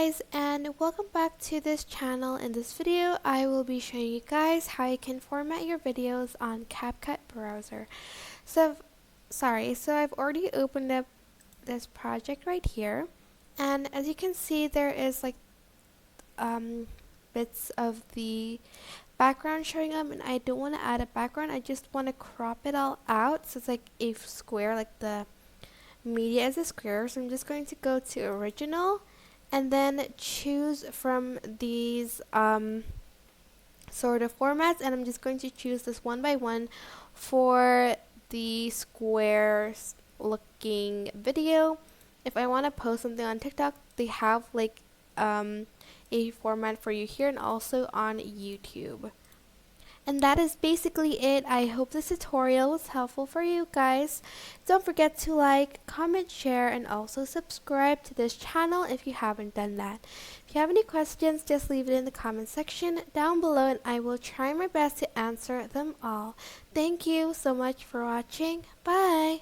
guys, and welcome back to this channel. In this video I will be showing you guys how you can format your videos on CapCut browser. So I've already opened up this project right here, and as you can see there is like bits of the background showing up, and I don't want to add a background. I just want to crop it all out so it's like a square, like the media is a square. So I'm just going to go to original and then choose from these sort of formats, and I'm just going to choose this one by one for the square looking video. If I want to post something on TikTok, they have like a format for you here, and also on YouTube. And that is basically it. I hope this tutorial was helpful for you guys. Don't forget to like, comment, share, and also subscribe to this channel if you haven't done that. If you have any questions, just leave it in the comment section down below, and I will try my best to answer them all. Thank you so much for watching. Bye!